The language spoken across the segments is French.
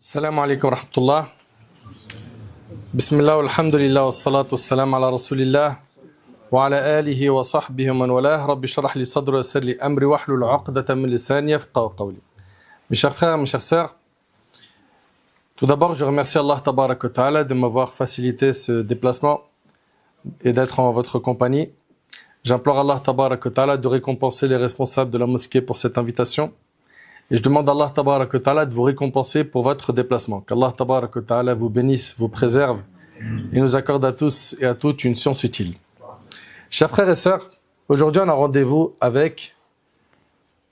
السلام عليكم ورحمة الله. بسم الله والحمد لله والصلاة والسلام على رسول الله وعلى آله وصحبه ومن والاه. رب اشرح لي صدري ويسر لي أمري واحلل عقدة من لساني يفقهوا قولي. Mes chers frères, mes chères sœurs, tout d'abord je remercie Allah Tabarak wa Ta'ala de m'avoir facilité ce déplacement et d'être en votre compagnie. J'implore Allah Tabarak wa Ta'ala de récompenser les responsables de la mosquée pour cette invitation. Et je demande à Allah Tabarak wa Ta'ala de vous récompenser pour votre déplacement. Qu'Allah Tabarak wa Ta'ala vous bénisse, vous préserve et nous accorde à tous et à toutes une science utile. Chers frères et sœurs, aujourd'hui on a rendez-vous avec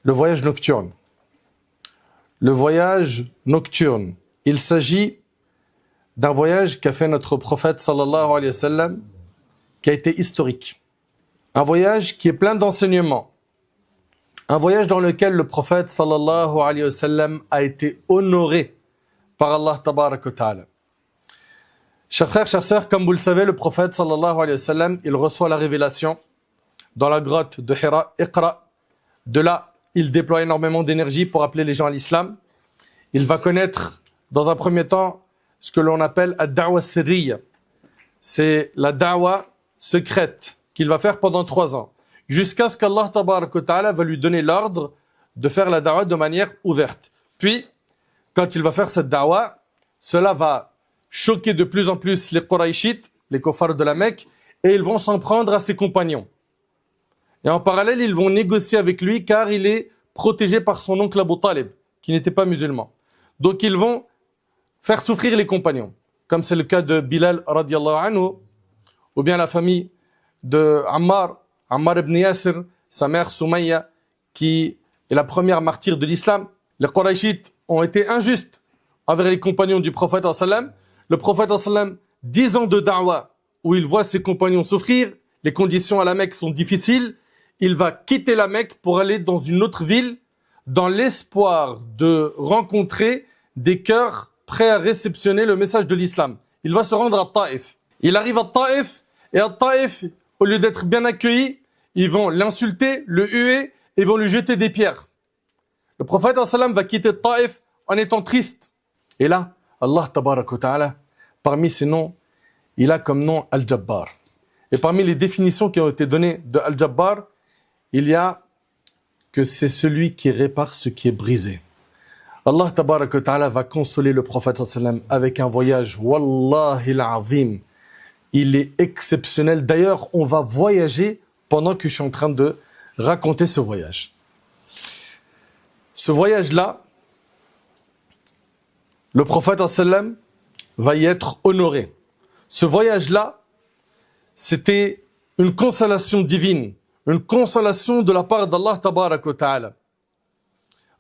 le voyage nocturne. Le voyage nocturne. Il s'agit d'un voyage qu'a fait notre prophète sallallahu alayhi wa sallam, qui a été historique. Un voyage qui est plein d'enseignements. Un voyage dans lequel le prophète sallallahu alayhi wa sallam a été honoré par Allah tabarak wa ta'ala. Chers frères, chères sœurs, comme vous le savez, le prophète sallallahu alayhi wa sallam, il reçoit la révélation dans la grotte de Hira, Iqra. De là, il déploie énormément d'énergie pour appeler les gens à l'islam. Il va connaître, dans un premier temps, ce que l'on appelle ad-da'wa sirriya. C'est la da'wa secrète qu'il va faire pendant 3 ans. Jusqu'à ce qu'Allah Tabarak wa Ta'ala va lui donner l'ordre de faire la da'wa de manière ouverte. Puis, quand il va faire cette da'wa, cela va choquer de plus en plus les Qurayshites, les kuffars de la Mecque, et ils vont s'en prendre à ses compagnons. Et en parallèle, ils vont négocier avec lui car il est protégé par son oncle Abu Talib, qui n'était pas musulman. Donc ils vont faire souffrir les compagnons, comme c'est le cas de Bilal radiallahu anhu, ou bien la famille de Ammar ibn Yasir, sa mère Soumaïa, qui est la première martyre de l'islam. Les Qurayshites ont été injustes envers les compagnons du prophète sallam. Le prophète sallam, 10 ans de da'wa, où il voit ses compagnons souffrir, les conditions à la Mecque sont difficiles, il va quitter la Mecque pour aller dans une autre ville, dans l'espoir de rencontrer des cœurs prêts à réceptionner le message de l'islam. Il va se rendre à Taïf. Il arrive à Taïf, et à Taïf, au lieu d'être bien accueilli, ils vont l'insulter, le huer, et vont lui jeter des pierres. Le prophète sallam va quitter Taïf en étant triste. Et là, Allah tabarak wa ta'ala, parmi ses noms, il a comme nom Al-Jabbar. Et parmi les définitions qui ont été données de Al-Jabbar, il y a que c'est celui qui répare ce qui est brisé. Allah tabarak wa ta'ala va consoler le prophète sallam avec un voyage, wallahi al-azim. Il est exceptionnel. D'ailleurs, on va voyager pendant que je suis en train de raconter ce voyage. Ce voyage-là, le prophète sallam va y être honoré. Ce voyage-là, c'était une consolation divine, une consolation de la part d'Allah tabarak wa ta'ala.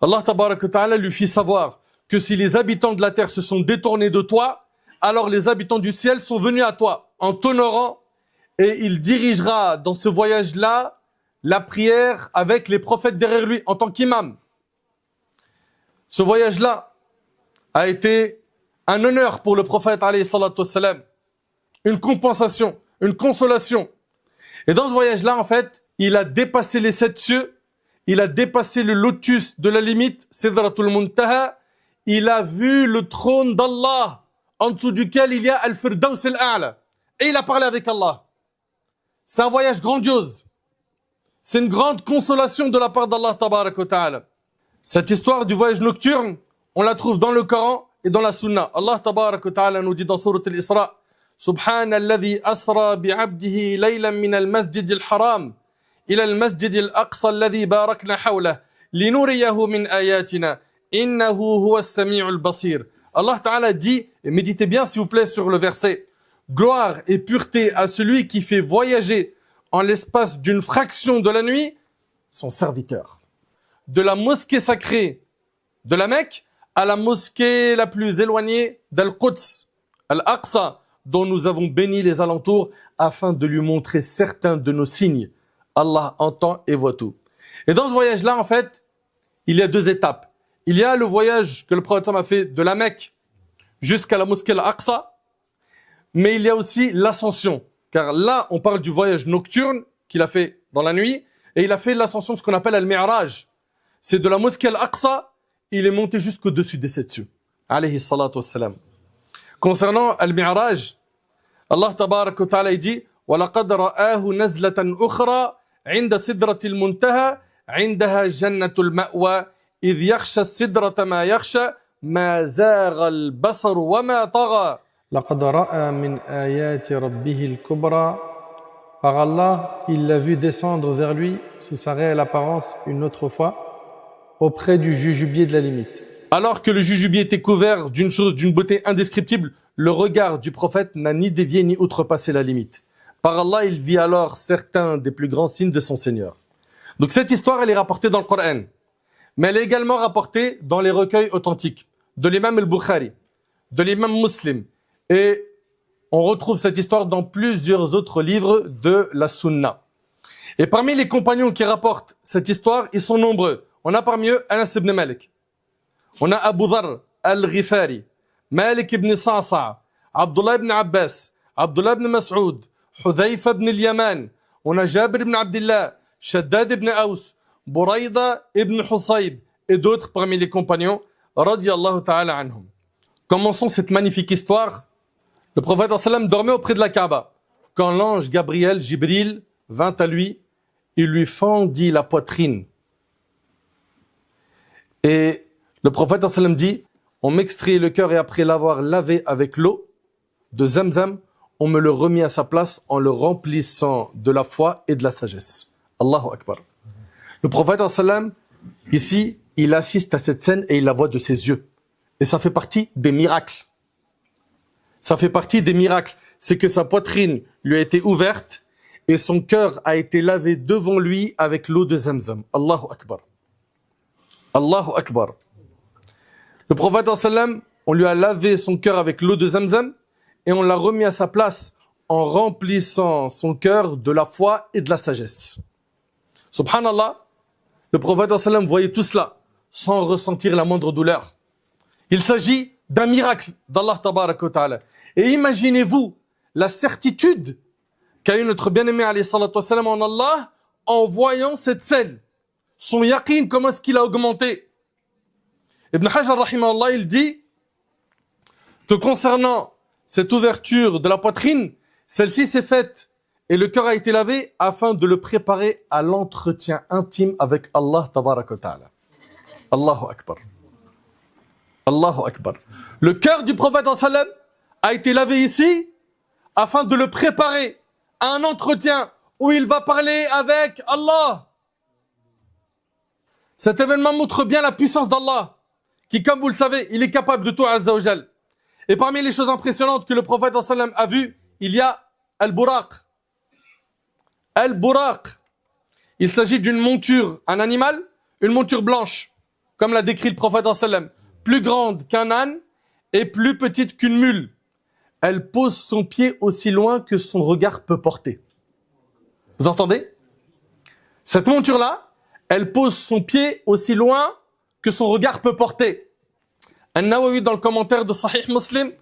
Allah tabarak wa ta'ala lui fit savoir que si les habitants de la terre se sont détournés de toi, alors les habitants du ciel sont venus à toi en t'honorant, et il dirigera dans ce voyage-là la prière avec les prophètes derrière lui en tant qu'imam. Ce voyage-là a été un honneur pour le prophète alayhi salatu wassalam, une compensation, une consolation. Et dans ce voyage-là, en fait, il a dépassé les 7 cieux, il a dépassé le lotus de la limite, Sidratul Muntaha, il a vu le trône d'Allah, en dessous duquel il y a Al-Firdaus al-A'la. Et il a parlé avec Allah. C'est un voyage grandiose. C'est une grande consolation de la part d'Allah Tabarak wa Ta'ala. Cette histoire du voyage nocturne, on la trouve dans le Coran et dans la Sunna. Allah Tabarak wa Ta'ala nous dit dans Sourate Al-Isra, Subhanalladhi asra bi'abdihi laylan min al-masjid al-haram ila al-masjid al-aqsa alladhi barakna hawlah linuriyahu min ayatina innahu huwa as-sami'u al-basir. Allah Ta'ala dit, et méditez bien s'il vous plaît sur le verset, gloire et pureté à celui qui fait voyager en l'espace d'une fraction de la nuit son serviteur. De la mosquée sacrée de la Mecque à la mosquée la plus éloignée d'Al-Quds, Al-Aqsa, dont nous avons béni les alentours afin de lui montrer certains de nos signes. Allah entend et voit tout. Et dans ce voyage-là, en fait, il y a 2 étapes. Il y a le voyage que le prophète a fait de la Mecque jusqu'à la mosquée Al-Aqsa, mais il y a aussi l'ascension. Car là, on parle du voyage nocturne qu'il a fait dans la nuit, et il a fait l'ascension, ce qu'on appelle Al-Mi'raj. C'est de la mosquée Al-Aqsa, il est monté jusqu'au-dessus des 7 cieux. alayhi salatu wassalam. Concernant Al-Mi'raj, Allah tabarak wa ta'ala dit وَلَقَدْ رَآهُ نَزْلَةً أُخْرَى عِنْدَ سِدْرَةِ الْمُنْتَهَى عِنْدَهَا جَنَّةُ الْمَأْوَى إِذْ يَخْشَى السِّدْرَةَ مَا يَخْشَى مَا زَاغَ الْبَصَرُ وَمَا طَغَى لَقَدْ رَأَى مِنْ آيَاتِ رَبِّهِ الْكُبْرَى. Par Allah, il l'a vu descendre vers lui sous sa réelle apparence une autre fois auprès du jujubier de la limite. Alors que le jujubier était couvert d'une chose d'une beauté indescriptible, le regard du prophète n'a ni dévié ni outrepassé la limite. Par Allah, il vit alors certains des plus grands signes de son Seigneur. Donc cette histoire, elle est rapportée dans le Coran, mais elle est également rapportée dans les recueils authentiques de l'imam al-Bukhari, de l'imam Muslim, et on retrouve cette histoire dans plusieurs autres livres de la Sunna. Et parmi les compagnons qui rapportent cette histoire, ils sont nombreux. On a parmi eux Anas ibn Malik, on a Abu Dharr al-Ghifari, Malik ibn Sa'sa'a, Abdullah ibn Abbas, Abdullah ibn Mas'ud, Hudhayfa ibn al-Yaman, on a Jabir ibn Abdullah, Shaddad ibn Aus, Buraïda ibn Husayb et d'autres parmi les compagnons, radiyallahu ta'ala anhum. Commençons cette magnifique histoire. Le prophète sallam dormait auprès de la Kaaba quand l'ange Gabriel, Jibril, vint à lui, il lui fendit la poitrine. Et le prophète sallam dit, on m'extrait le cœur et après l'avoir lavé avec l'eau de Zamzam, on me le remit à sa place en le remplissant de la foi et de la sagesse. Allahu Akbar. Le prophète sallam, ici, il assiste à cette scène et il la voit de ses yeux. Et ça fait partie des miracles. Ça fait partie des miracles. C'est que sa poitrine lui a été ouverte et son cœur a été lavé devant lui avec l'eau de Zamzam. Allahu Akbar. Allahu Akbar. Le prophète sallam, on lui a lavé son cœur avec l'eau de Zamzam et on l'a remis à sa place en remplissant son cœur de la foi et de la sagesse. Subhanallah, le prophète sallam voyait tout cela sans ressentir la moindre douleur. Il s'agit d'un miracle d'Allah tabarak wa ta'ala. Et imaginez-vous la certitude qu'a eu notre bien-aimé alayhi salatu wassalam en Allah en voyant cette scène. Son yaqin, comment est-ce qu'il a augmenté? Ibn Hajar rahimahullah, il dit que concernant cette ouverture de la poitrine, celle-ci s'est faite et le cœur a été lavé afin de le préparer à l'entretien intime avec Allah tabarak wa ta'ala. Allahu Akbar. Allahu Akbar. Le cœur du prophète sallam a été lavé ici afin de le préparer à un entretien où il va parler avec Allah. Cet événement montre bien la puissance d'Allah, qui, comme vous le savez, il est capable de tout, Azza wa Jal. Et parmi les choses impressionnantes que le prophète sallam a vues, il y a Al-Buraq. Al-Buraq. Il s'agit d'une monture, un animal, une monture blanche, comme l'a décrit le prophète sallam, plus grande qu'un âne et plus petite qu'une mule. Elle pose son pied aussi loin que son regard peut porter. Vous entendez? Cette monture-là, elle pose son pied aussi loin que son regard peut porter. An-Nawawi, dans le commentaire de Sahih Muslim,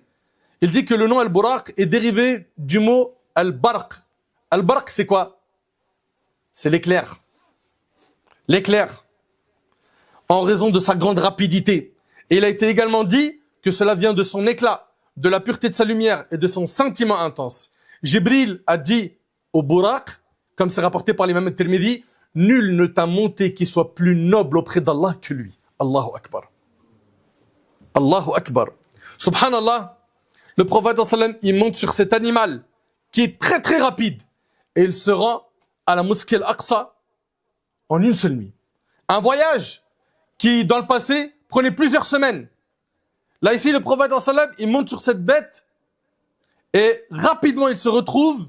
il dit que le nom Al-Buraq est dérivé du mot Al-Barq. Al-Barq, c'est quoi? C'est l'éclair. L'éclair. En raison de sa grande rapidité. Et il a été également dit que cela vient de son éclat, de la pureté de sa lumière et de son sentiment intense. Jibril a dit au Buraq, comme c'est rapporté par l'imam al-Tirmidhi, nul ne t'a monté qui soit plus noble auprès d'Allah que lui. Allahu Akbar. Allahu Akbar. Subhanallah, le prophète sallam, il monte sur cet animal qui est très très rapide et il se rend à la mosquée Al-Aqsa en une seule nuit. Un voyage qui, dans le passé, prenait plusieurs semaines. Là, ici, le prophète sallam, il monte sur cette bête et rapidement, il se retrouve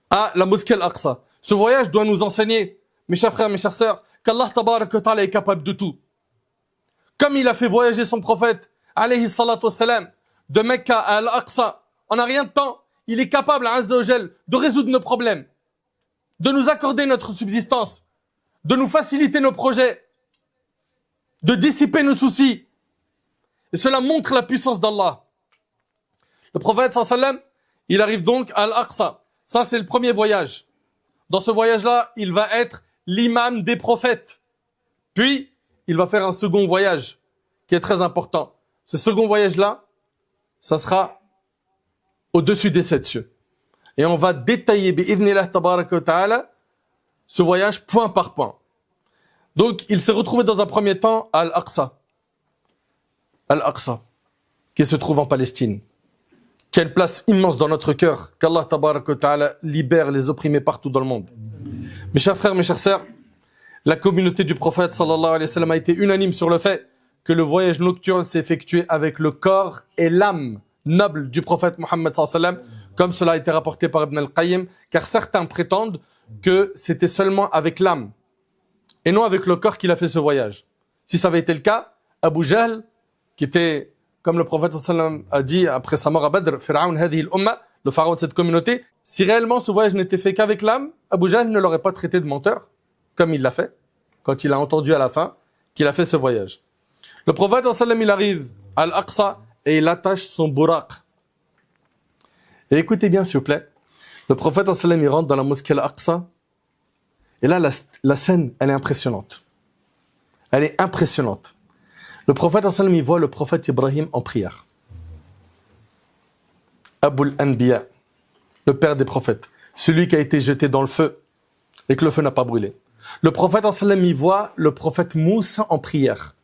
à la mosquée Al-Aqsa. Ce voyage doit nous enseigner, mes chers frères, mes chères sœurs, qu'Allah tabarak wa ta'ala est capable de tout. Comme il a fait voyager son prophète, alayhi salatu wassalam, de Mecca à Al-Aqsa, en un rien de temps, il est capable, Azza wa Jal, de résoudre nos problèmes, de nous accorder notre subsistance, de nous faciliter nos projets, de dissiper nos soucis. Et cela montre la puissance d'Allah. Le prophète sallam, il arrive donc à Al-Aqsa. Ça, c'est le premier voyage. Dans ce voyage-là, il va être l'imam des prophètes. Puis, il va faire un second voyage qui est très important. Ce second voyage-là, ça sera au-dessus des 7 cieux. Et on va détailler, bi'idhnillah tabaraka wa ta'ala, ce voyage point par point. Donc, il s'est retrouvé dans un premier temps à Al-Aqsa. Al-Aqsa, qui se trouve en Palestine, qui a une place immense dans notre cœur, qu'Allah tabaraka wa ta'ala libère les opprimés partout dans le monde. Mes chers frères, mes chères sœurs, la communauté du prophète sallallahu alayhi wa sallam a été unanime sur le fait que le voyage nocturne s'est effectué avec le corps et l'âme noble du prophète Mohammed sallallahu alayhi wa sallam, comme cela a été rapporté par Ibn al-Qayyim, car certains prétendent que c'était seulement avec l'âme et non avec le corps qu'il a fait ce voyage. Si ça avait été le cas, Abu Jahl, qui était, comme le prophète sallallahu alayhi wa sallam a dit après sa mort à Badr, Fir'aun hadhihi al-umma, le pharaon de cette communauté, si réellement ce voyage n'était fait qu'avec l'âme, Abu Jahl ne l'aurait pas traité de menteur, comme il l'a fait, quand il a entendu à la fin qu'il a fait ce voyage. Le prophète sallallahu alayhi wa sallam, il arrive à Al-Aqsa et il attache son buraq. Et écoutez bien s'il vous plaît, le prophète sallallahu alayhi wa sallam, il rentre dans la mosquée Al-Aqsa, et là la scène, elle est impressionnante. Elle est impressionnante. Le prophète sallallahu alayhi wa sallam, il voit le prophète Ibrahim en prière. Abul Anbiya, le père des prophètes, celui qui a été jeté dans le feu et que le feu n'a pas brûlé. Le prophète sallallahu alayhi wa sallam, il voit le prophète Moussa en prière.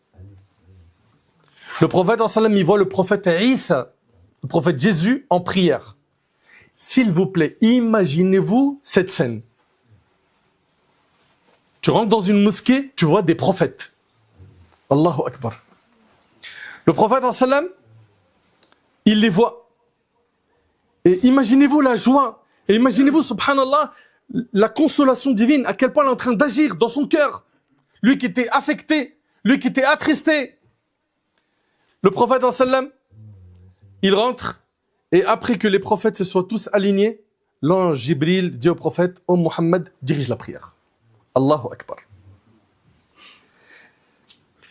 Le prophète sallallahu alayhi wa sallam, il voit le prophète Isa, le prophète Jésus en prière. S'il vous plaît, imaginez-vous cette scène. Tu rentres dans une mosquée, tu vois des prophètes. Allahu Akbar. Le prophète sallallahu alayhi wa sallam, il les voit. Et imaginez-vous la joie. Et imaginez-vous, subhanallah, la consolation divine, à quel point elle est en train d'agir dans son cœur. Lui qui était affecté, lui qui était attristé. Le prophète sallallahu alayhi wa sallam, il rentre, et après que les prophètes se soient tous alignés, l'ange Jibril dit au prophète, « Oh Muhammad, dirige la prière. » Allahu Akbar.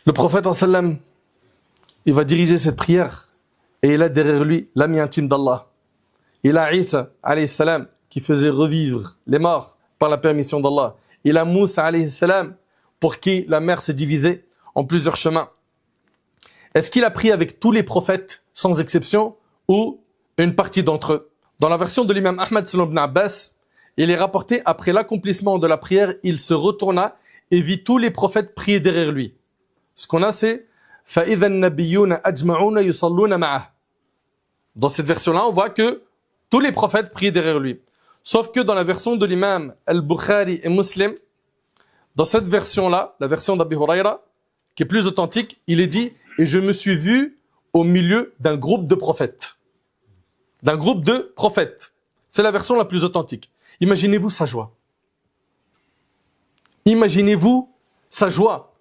Le prophète sallallahu alayhi wa sallam, il va diriger cette prière, et il a derrière lui l'ami intime d'Allah. Il a Isa, alayhi salam, qui faisait revivre les morts par la permission d'Allah. Il a Moussa, alayhi salam, pour qui la mer s'est divisée en plusieurs chemins. Est-ce qu'il a prié avec tous les prophètes, sans exception, ou une partie d'entre eux? Dans la version de l'imam Ahmad selon Ibn Abbas, il est rapporté, après l'accomplissement de la prière, il se retourna et vit tous les prophètes prier derrière lui. Ce qu'on a, c'est « فَإِذَا النَّبِيُّونَ أَجْمَعُونَ يُصَلُّونَ مَعَهُ » Dans cette version-là, on voit que tous les prophètes priaient derrière lui. Sauf que dans la version de l'imam Al-Bukhari et Muslim, dans cette version-là, la version d'Abi Huraira, qui est plus authentique, il est dit « Et je me suis vu au milieu d'un groupe de prophètes. » D'un groupe de prophètes. C'est la version la plus authentique. Imaginez-vous sa joie. Imaginez-vous sa joie.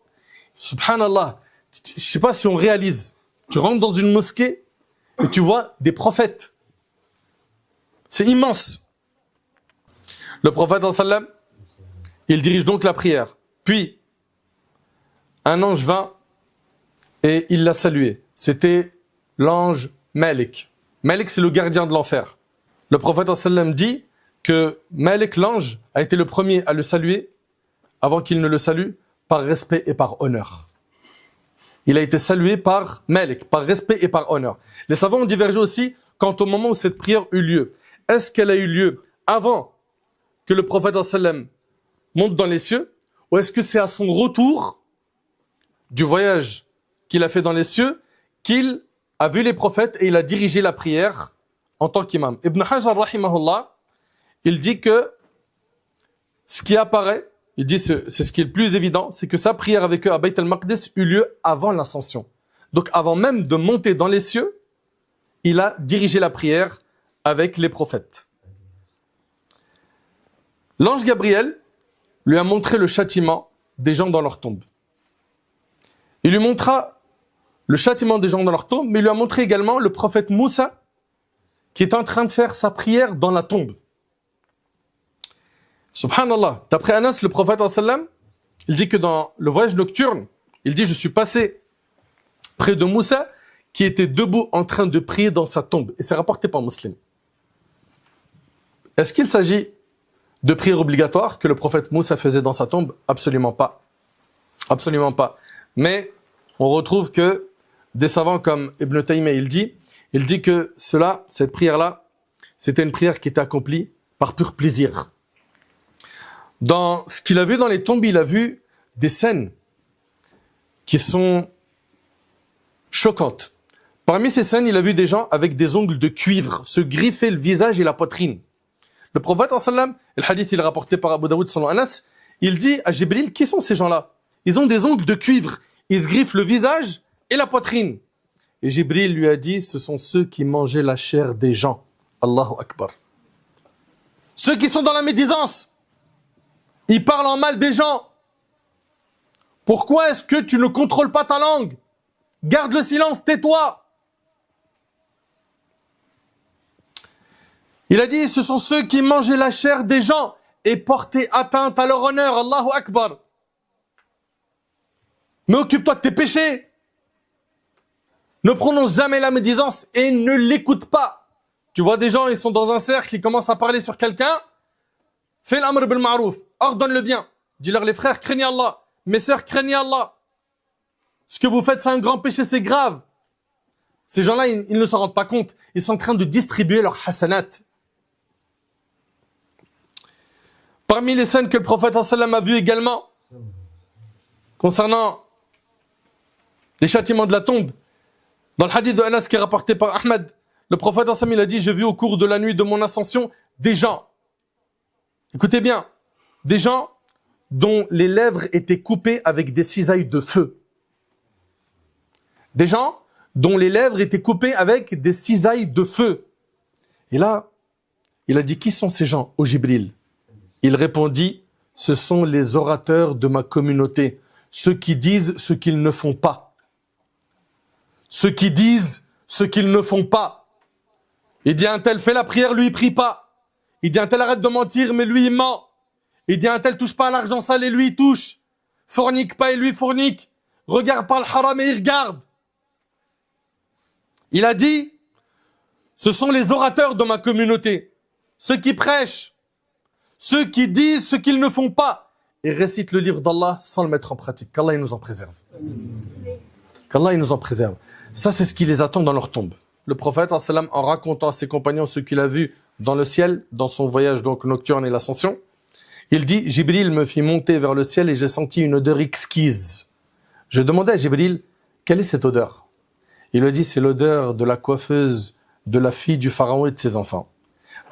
Subhanallah. Je ne sais pas si on réalise. Tu rentres dans une mosquée et tu vois des prophètes. C'est immense. Le prophète sallallahu alayhi wa sallam, il dirige donc la prière. Puis, un ange vint et il l'a salué. C'était l'ange Malik. Malik, c'est le gardien de l'enfer. Le prophète sallallahu alayhi wa sallam dit que Malik, l'ange, a été le premier à le saluer avant qu'il ne le salue par respect et par honneur. Il a été salué par Malik, par respect et par honneur. Les savants ont divergé aussi quant au moment où cette prière eut lieu. Est-ce qu'elle a eu lieu avant que le prophète sallallahu alayhi wa sallam monte dans les cieux, ou est-ce que c'est à son retour du voyage qu'il a fait dans les cieux qu'il a vu les prophètes et il a dirigé la prière en tant qu'imam? Ibn Hajar rahimahullah, il dit que ce qui apparaît, il dit c'est ce qui est le plus évident, c'est que sa prière avec eux à Bayt al-Maqdis eut lieu avant l'ascension. Donc avant même de monter dans les cieux, il a dirigé la prière avec les prophètes. L'ange Gabriel lui a montré le châtiment des gens dans leur tombe. Il lui montra le châtiment des gens dans leur tombe, mais il lui a montré également le prophète Moussa qui est en train de faire sa prière dans la tombe. Subhanallah, d'après Anas, le prophète sallallahu alayhi wa sallam, il dit que dans le voyage nocturne, il dit « Je suis passé près de Moussa qui était debout en train de prier dans sa tombe. » Et c'est rapporté par Muslim. Est-ce qu'il s'agit de prière obligatoire que le prophète Moussa faisait dans sa tombe? Absolument pas. Absolument pas. Mais on retrouve que des savants comme Ibn Taymiyyah, il dit que cette prière-là, c'était une prière qui était accomplie par pur plaisir. Dans ce qu'il a vu dans les tombes, il a vu des scènes qui sont choquantes. Parmi ces scènes, il a vu des gens avec des ongles de cuivre se griffer le visage et la poitrine. Le prophète, le hadith il est rapporté par Abu Daoud selon Anas, il dit à Jibril, qui sont ces gens-là? Ils ont des ongles de cuivre, ils se griffent le visage et la poitrine. Et Jibril lui a dit, ce sont ceux qui mangeaient la chair des gens. Allahu Akbar. Ceux qui sont dans la médisance, ils parlent en mal des gens. Pourquoi est-ce que tu ne contrôles pas ta langue? Garde le silence, tais-toi. Il a dit, ce sont ceux qui mangeaient la chair des gens et portaient atteinte à leur honneur. Allahu Akbar. Mais occupe-toi de tes péchés. Ne prononce jamais la médisance et ne l'écoute pas. Tu vois des gens, ils sont dans un cercle, ils commencent à parler sur quelqu'un. Fais l'amr bil ma'rouf, ordonne le bien. Dis-leur, les frères, craignez Allah. Mes sœurs, craignez Allah. Ce que vous faites, c'est un grand péché, c'est grave. Ces gens-là, ils ne s'en rendent pas compte. Ils sont en train de distribuer leurs hasanat. Parmi les scènes que le prophète sallam a vues également, concernant les châtiments de la tombe, dans le hadith de Anas qui est rapporté par Ahmed, le prophète sallam il a dit, j'ai vu au cours de la nuit de mon ascension des gens, écoutez bien, des gens dont les lèvres étaient coupées avec des cisailles de feu. Des gens dont les lèvres étaient coupées avec des cisailles de feu. Et là, il a dit, qui sont ces gens, ô Jibril? Il répondit, ce sont les orateurs de ma communauté, ceux qui disent ce qu'ils ne font pas. Ceux qui disent ce qu'ils ne font pas. Il dit un tel fait la prière, lui il prie pas. Il dit un tel arrête de mentir, mais lui il ment. Il dit un tel touche pas à l'argent sale et lui il touche. Fornique pas et lui fornique. Regarde pas le haram et il regarde. Il a dit, ce sont les orateurs de ma communauté, ceux qui prêchent, ceux qui disent ce qu'ils ne font pas et récitent le livre d'Allah sans le mettre en pratique. Qu'Allah il nous en préserve. Qu'Allah il nous en préserve. Ça, c'est ce qui les attend dans leur tombe. Le prophète, en racontant à ses compagnons ce qu'il a vu dans le ciel, dans son voyage donc nocturne et l'ascension, il dit, Jibril me fit monter vers le ciel et j'ai senti une odeur exquise. Je demandais à Jibril, quelle est cette odeur? Il me dit, c'est l'odeur de la coiffeuse de la fille du pharaon et de ses enfants.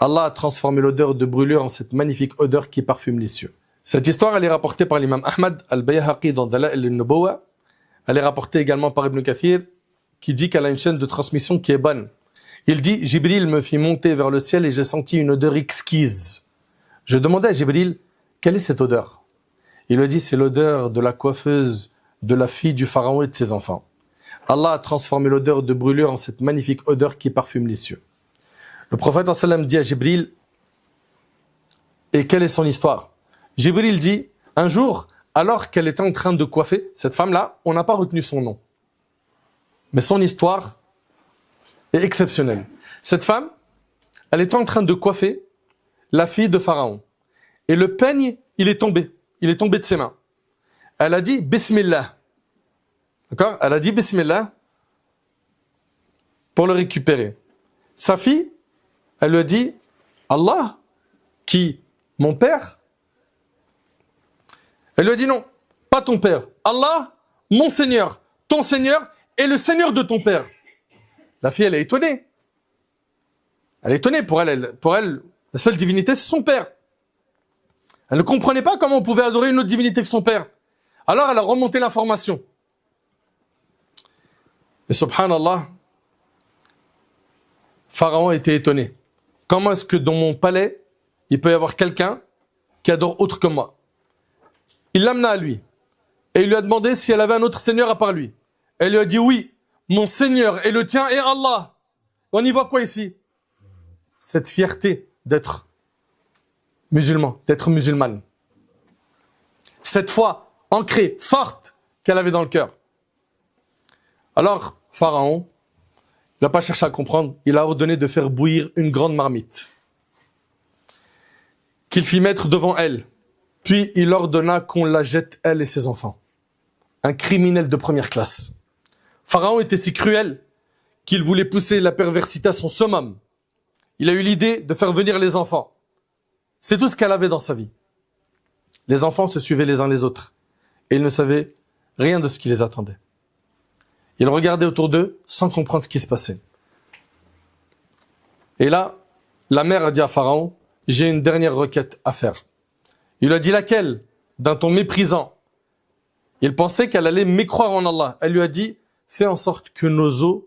Allah a transformé l'odeur de brûlure en cette magnifique odeur qui parfume les cieux. Cette histoire, elle est rapportée par l'imam Ahmad al-Bayhaqi dans Dala'il al-Nubuwa. Elle est rapportée également par Ibn Kathir, qui dit qu'elle a une chaîne de transmission qui est bonne. Il dit, Jibril me fit monter vers le ciel et j'ai senti une odeur exquise. Je demandais à Jibril, quelle est cette odeur? Il me dit, c'est l'odeur de la coiffeuse de la fille du pharaon et de ses enfants. Allah a transformé l'odeur de brûlure en cette magnifique odeur qui parfume les cieux. Le prophète sallam dit à Jibril, et quelle est son histoire? Jibril dit, un jour, alors qu'elle était en train de coiffer, cette femme-là, on n'a pas retenu son nom. Mais son histoire est exceptionnelle. Cette femme, elle était en train de coiffer la fille de Pharaon. Et le peigne, il est tombé de ses mains. Elle a dit, Bismillah. D'accord? Elle a dit Bismillah pour le récupérer. Sa fille, elle lui a dit, Allah, qui? Mon père? Elle lui a dit non, pas ton père. Allah, mon Seigneur, ton Seigneur et le Seigneur de ton père. La fille, elle est étonnée. Elle est étonnée. Pour elle, la seule divinité, c'est son père. Elle ne comprenait pas comment on pouvait adorer une autre divinité que son père. Alors, elle a remonté l'information. Et subhanallah, Pharaon était étonné. Comment est-ce que dans mon palais, il peut y avoir quelqu'un qui adore autre que moi? Il l'amena à lui. Et il lui a demandé si elle avait un autre Seigneur à part lui. Elle lui a dit oui, mon Seigneur est le tien et Allah. On y voit quoi ici? Cette fierté d'être musulman, d'être musulmane. Cette foi ancrée, forte, qu'elle avait dans le cœur. Alors, Pharaon, il n'a pas cherché à comprendre, il a ordonné de faire bouillir une grande marmite, qu'il fit mettre devant elle, puis il ordonna qu'on la jette, elle et ses enfants. Un criminel de première classe. Pharaon était si cruel qu'il voulait pousser la perversité à son summum. Il a eu l'idée de faire venir les enfants. C'est tout ce qu'elle avait dans sa vie. Les enfants se suivaient les uns les autres. Et ils ne savaient rien de ce qui les attendait. Ils regardaient autour d'eux sans comprendre ce qui se passait. Et là, la mère a dit à Pharaon, j'ai une dernière requête à faire. Il lui a dit laquelle? D'un ton méprisant. Il pensait qu'elle allait mécroire en Allah. Elle lui a dit, fais en sorte que nos os,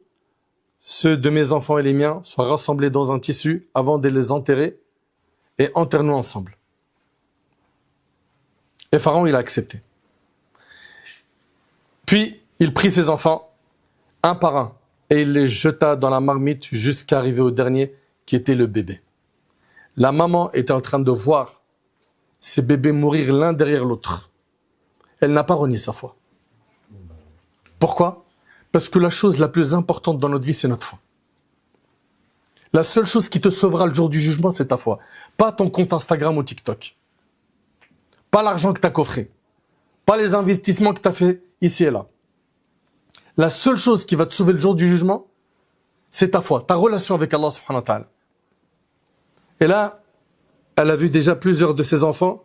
ceux de mes enfants et les miens, soient rassemblés dans un tissu avant de les enterrer et enterre-nous ensemble. Et Pharaon, il a accepté. Puis, il prit ses enfants, un par un, et il les jeta dans la marmite jusqu'à arriver au dernier, qui était le bébé. La maman était en train de voir ces bébés mourir l'un derrière l'autre. Elle n'a pas renié sa foi. Pourquoi? Parce que la chose la plus importante dans notre vie, c'est notre foi. La seule chose qui te sauvera le jour du jugement, c'est ta foi. Pas ton compte Instagram ou TikTok. Pas l'argent que tu as coffré. Pas les investissements que tu as fait ici et là. La seule chose qui va te sauver le jour du jugement, c'est ta foi, ta relation avec Allah subhanahu wa ta'ala. Et là, elle a vu déjà plusieurs de ses enfants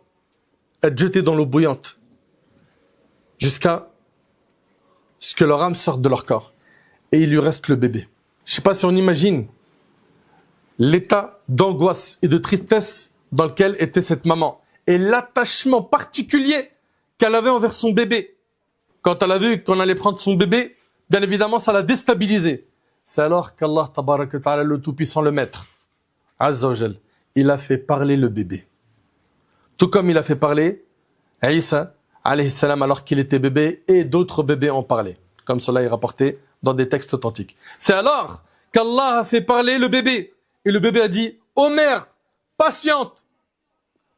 être jetés dans l'eau bouillante jusqu'à ce que leur âme sorte de leur corps. Et il lui reste le bébé. Je ne sais pas si on imagine l'état d'angoisse et de tristesse dans lequel était cette maman et l'attachement particulier qu'elle avait envers son bébé. Quand elle a vu qu'on allait prendre son bébé, bien évidemment, ça l'a déstabilisé. C'est alors qu'Allah, tabarak wa ta'ala, le Tout-Puissant, le Maître, Azza wa Jal, il a fait parler le bébé. Tout comme il a fait parler Isa, alayhi salam, alors qu'il était bébé, et d'autres bébés ont parlé. Comme cela est rapporté dans des textes authentiques. C'est alors qu'Allah a fait parler le bébé. Et le bébé a dit, ô mère, patiente,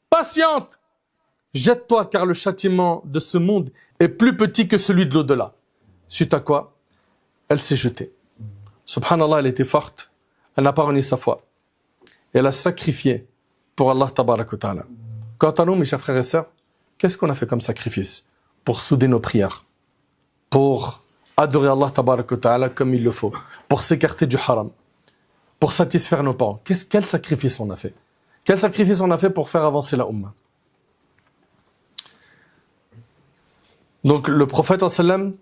patiente, jette-toi car le châtiment de ce monde est plus petit que celui de l'au-delà. Suite à quoi, elle s'est jetée. Subhanallah, elle était forte, elle n'a pas renié sa foi. Elle a sacrifié pour Allah tabarak wa ta'ala. Quant à nous, mes chers frères et sœurs, qu'est-ce qu'on a fait comme sacrifice? Pour souder nos prières, pour adorer Allah tabarak wa ta'ala comme il le faut, pour s'écarter du haram, pour satisfaire nos parents. Quel sacrifice on a fait? Quel sacrifice on a fait pour faire avancer la Ummah? Donc le prophète sallam,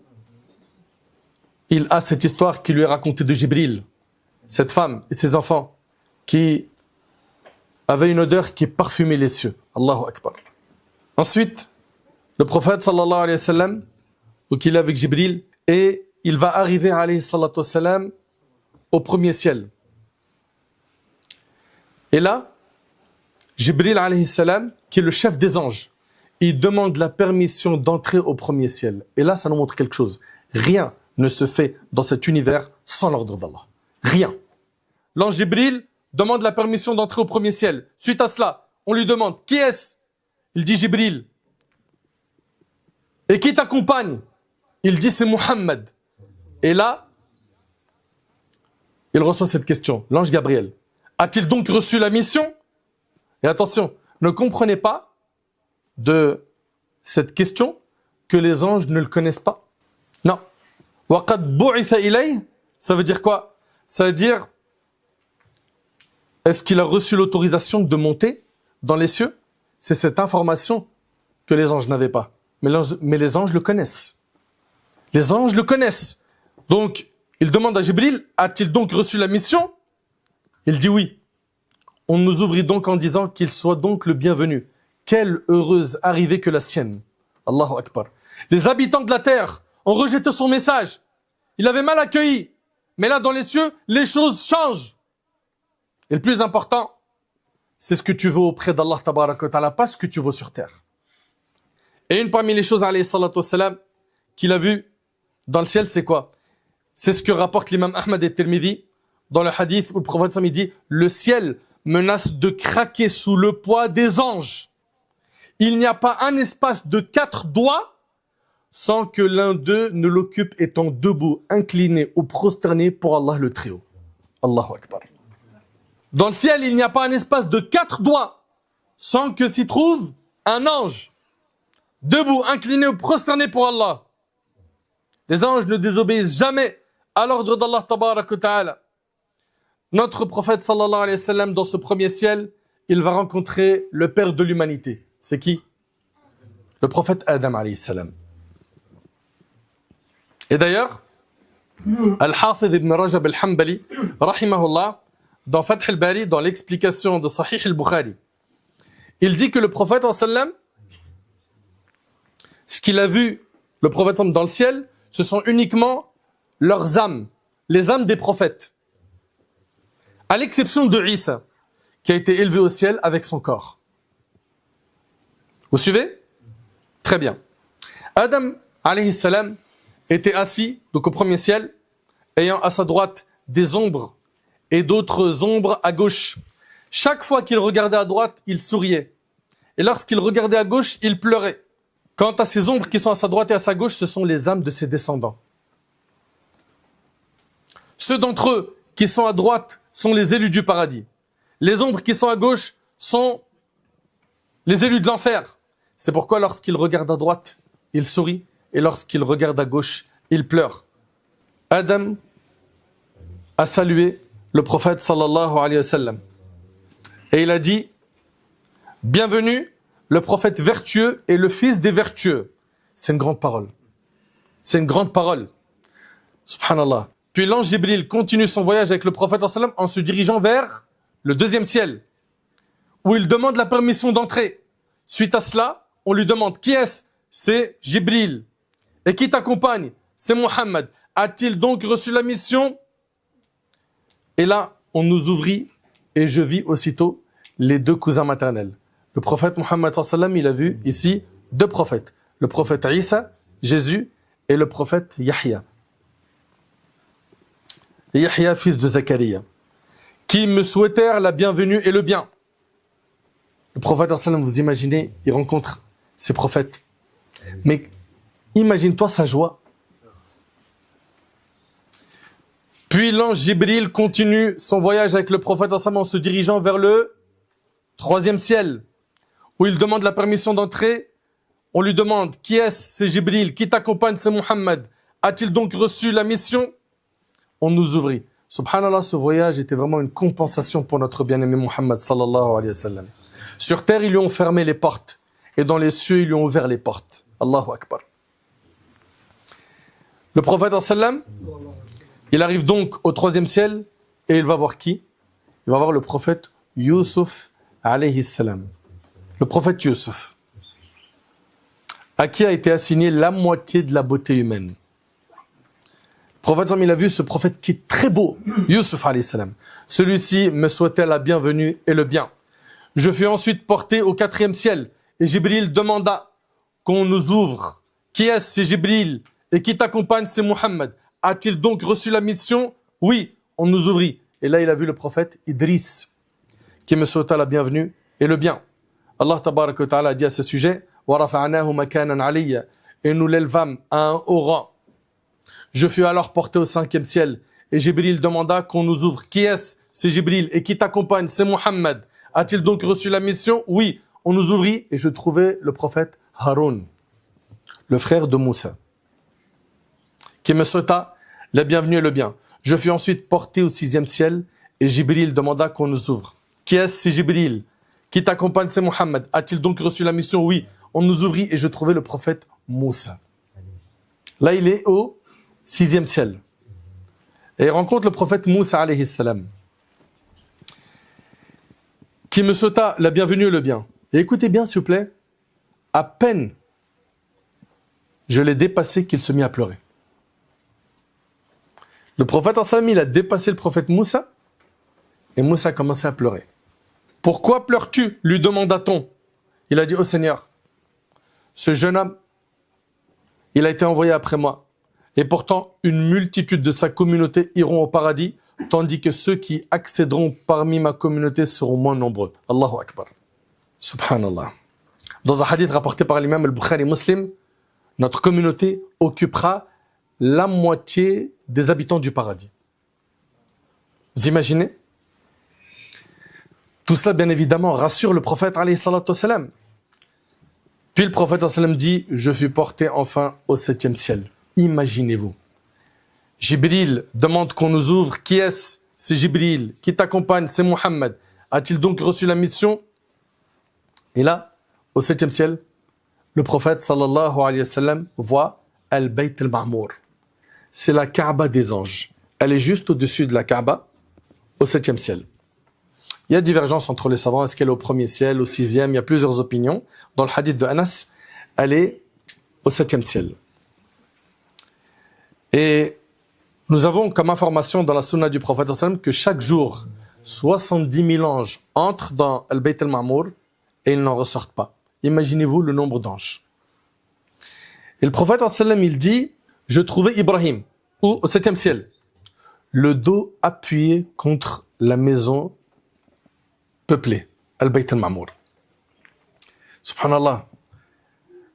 il a cette histoire qui lui est racontée de Jibril, cette femme et ses enfants qui avaient une odeur qui parfumait les cieux. Allahu Akbar. Ensuite, le prophète sallallahu alayhi wa sallam, donc il est avec Jibril, et il va arriver alayhi salatu wa sallam au premier ciel. Et là, Jibril alayhi salam, qui est le chef des anges, il demande la permission d'entrer au premier ciel. Et là, ça nous montre quelque chose. Rien ne se fait dans cet univers sans l'ordre d'Allah. Rien. L'ange Jibril demande la permission d'entrer au premier ciel. Suite à cela, on lui demande, qui est-ce? Il dit Jibril. Et qui t'accompagne? Il dit c'est Muhammad. Et là, il reçoit cette question. L'ange Gabriel. A-t-il donc reçu la mission? Et attention, ne comprenez pas de cette question que les anges ne le connaissent pas. Non. وَقَدْ بُعِثَ إِلَيْهِ, ça veut dire quoi? Ça veut dire, est-ce qu'il a reçu l'autorisation de monter dans les cieux? C'est cette information que les anges n'avaient pas. Mais les anges le connaissent. Les anges le connaissent. Donc, il demande à Jibril, a-t-il donc reçu la mission? Il dit oui. On nous ouvrit donc en disant qu'il soit donc le bienvenu. Quelle heureuse arrivée que la sienne. Allahu Akbar. Les habitants de la terre ont rejeté son message. Il avait mal accueilli. Mais là, dans les cieux, les choses changent. Et le plus important, c'est ce que tu veux auprès d'Allah tabaraka wa ta'ala, pas ce que tu veux sur terre. Et une parmi les choses, alayhi salatu wassalam, qu'il a vu dans le ciel, c'est quoi? C'est ce que rapporte l'imam Ahmad et Tirmidhi dans le hadith où le prophète sallam dit « Le ciel menace de craquer sous le poids des anges. Il n'y a pas un espace de 4 doigts sans que l'un d'eux ne l'occupe étant debout, incliné ou prosterné pour Allah le Très-Haut. » Allahu Akbar. Dans le ciel, il n'y a pas un espace de 4 doigts sans que s'y trouve un ange, debout, incliné ou prosterné pour Allah. Les anges ne désobéissent jamais à l'ordre d'Allah tabarak wa ta'ala. Notre prophète sallallahu alayhi wa sallam, dans ce premier ciel, il va rencontrer le père de l'humanité. C'est qui? Le prophète Adam alayhi salam. Et d'ailleurs, Al-Hafidh ibn Rajab al-Hanbali, rahimahullah, dans Fath al-Bari, dans l'explication de Sahih al-Bukhari, il dit que le prophète sallam, ce qu'il a vu, le prophète sallam, dans le ciel, ce sont uniquement leurs âmes, les âmes des prophètes. À l'exception de Isa, qui a été élevé au ciel avec son corps. Vous suivez? Très bien. Adam, alayhi salam, était assis, donc au premier ciel, ayant à sa droite des ombres et d'autres ombres à gauche. Chaque fois qu'il regardait à droite, il souriait. Et lorsqu'il regardait à gauche, il pleurait. Quant à ces ombres qui sont à sa droite et à sa gauche, ce sont les âmes de ses descendants. Ceux d'entre eux qui sont à droite sont les élus du paradis. Les ombres qui sont à gauche sont les élus de l'enfer. C'est pourquoi lorsqu'il regarde à droite, il sourit. Et lorsqu'il regarde à gauche, il pleure. Adam a salué le prophète sallallahu alayhi wa sallam. Et il a dit, bienvenue le prophète vertueux et le fils des vertueux. C'est une grande parole. C'est une grande parole. Subhanallah. Puis l'ange Jibril continue son voyage avec le prophète sallallahu alayhi wa sallam en se dirigeant vers le deuxième ciel, où il demande la permission d'entrer. Suite à cela, on lui demande, qui est-ce? C'est Jibril. Et qui t'accompagne? C'est Muhammad. A-t-il donc reçu la mission? Et là, on nous ouvrit et je vis aussitôt les deux cousins maternels. Le prophète Muhammad sallallahu alayhi wa sallam, il a vu ici deux prophètes. Le prophète Isa, Jésus, et le prophète Yahya. Yahya, fils de Zacharia, qui me souhaitèrent la bienvenue et le bien. Le prophète sallallahu alayhi wa sallam, vous imaginez, il rencontre ces prophètes. Mais imagine-toi sa joie. Puis l'ange Jibril continue son voyage avec le prophète en se dirigeant vers le troisième ciel, où il demande la permission d'entrer. On lui demande, qui est-ce? C'est Jibril. Qui t'accompagne? C'est Muhammad. A-t-il donc reçu la mission? On nous ouvrit. Subhanallah, ce voyage était vraiment une compensation pour notre bien-aimé Muhammad sallallahu alayhi wa sallam. Sur terre, ils lui ont fermé les portes. Et dans les cieux, ils lui ont ouvert les portes. Allahu Akbar. Le prophète sallam, il arrive donc au troisième ciel et il va voir qui? Il va voir le prophète Yusuf alayhi salam. Le prophète Yusuf, à qui a été assigné la moitié de la beauté humaine. Le prophète sallam, il a vu ce prophète qui est très beau, Yusuf alayhi salam. Celui-ci me souhaitait la bienvenue et le bien. Je fus ensuite porté au quatrième ciel et Jibril demanda qu'on nous ouvre. Qui est-ce? C'est Jibril. Et qui t'accompagne? C'est Muhammad. A-t-il donc reçu la mission? Oui, on nous ouvrit. Et là, il a vu le prophète Idriss, qui me souhaita la bienvenue et le bien. Allah tabaraka wa ta'ala a dit à ce sujet, وَرَفَعْنَاهُ مَكَانًا عَلِيًّا, et nous l'élevâmes à un haut rang. Je fus alors porté au cinquième ciel, et Jibril demanda qu'on nous ouvre. Qui est-ce? C'est Jibril. Et qui t'accompagne? C'est Muhammad. A-t-il donc reçu la mission? Oui, on nous ouvrit, et je trouvais le prophète Haroun, le frère de Moussa, qui me souhaita la bienvenue et le bien. Je fus ensuite porté au sixième ciel et Jibril demanda qu'on nous ouvre. Qui est-ce? C'est Jibril. Qui t'accompagne? C'est Muhammad. A-t-il donc reçu la mission? Oui. On nous ouvrit et je trouvais le prophète Moussa. Là, il est au sixième ciel. Et il rencontre le prophète Moussa alayhi salam, qui me souhaita la bienvenue et le bien. Et écoutez bien, s'il vous plaît, à peine je l'ai dépassé qu'il se mit à pleurer. Le prophète il a dépassé le prophète Moussa et Moussa a commencé à pleurer. Pourquoi pleures-tu? Lui demanda-t-on. Il a dit, ô Seigneur, ce jeune homme, il a été envoyé après moi. Et pourtant, une multitude de sa communauté iront au paradis, tandis que ceux qui accéderont parmi ma communauté seront moins nombreux. Allahu Akbar. Subhanallah. Dans un hadith rapporté par l'imam al-Bukhari Muslim, notre communauté occupera la moitié des habitants du paradis. Vous imaginez? Tout cela, bien évidemment, rassure le prophète alayhi salatu wassalam. Puis le prophète alayhi sallam dit, je fus porté enfin au septième ciel. Imaginez-vous. Jibril demande qu'on nous ouvre. Qui est-ce? C'est Jibril. Qui t'accompagne? C'est Mohammed. A-t-il donc reçu la mission? Et là, au 7e ciel, le prophète sallallahu alayhi wa sallam voit Al-Bayt al-Ma'mour. C'est la Kaaba des anges. Elle est juste au-dessus de la Kaaba, au 7e ciel. Il y a divergence entre les savants. Est-ce qu'elle est au 1er ciel, au 6e? Il y a plusieurs opinions. Dans le hadith de Anas, elle est au 7e ciel. Et nous avons comme information dans la sunna du prophète que chaque jour, 70 000 anges entrent dans Al-Bayt al-Ma'mour et ils n'en ressortent pas. Imaginez-vous le nombre d'anges. Et le prophète il dit, je trouvais Ibrahim, au 7e ciel, le dos appuyé contre la maison peuplée, Al-Bayt al-Ma'mour. Subhanallah,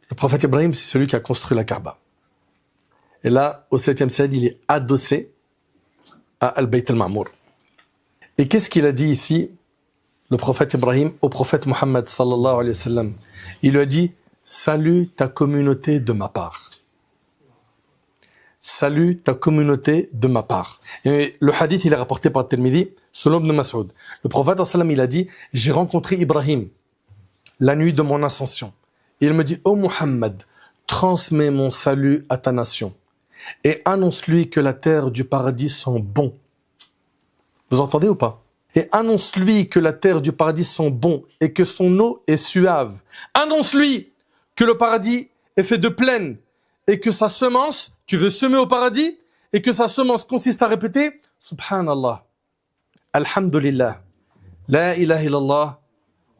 le prophète Ibrahim, c'est celui qui a construit la Kaaba. Et là, au 7e ciel, il est adossé à Al-Bayt al-Ma'mour. Et qu'est-ce qu'il a dit ici, le prophète Ibrahim, au prophète Mohammed sallallahu alayhi wa sallam? Il lui a dit, salue ta communauté de ma part. Salue ta communauté de ma part. Et le hadith, il est rapporté par Tirmidhi, selon Ibn Mas'ud. Le prophète sallam, il a dit, j'ai rencontré Ibrahim la nuit de mon ascension. Et il me dit, ô Mohammed, transmets mon salut à ta nation et annonce-lui que la terre du paradis sent bon. Vous entendez ou pas? Et annonce-lui que la terre du paradis sent bon et que son eau est suave. Annonce-lui que le paradis est fait de plaine et que sa semence, tu veux semer au paradis, et que sa semence consiste à répéter Subhanallah, Alhamdulillah, La ilaha illallah,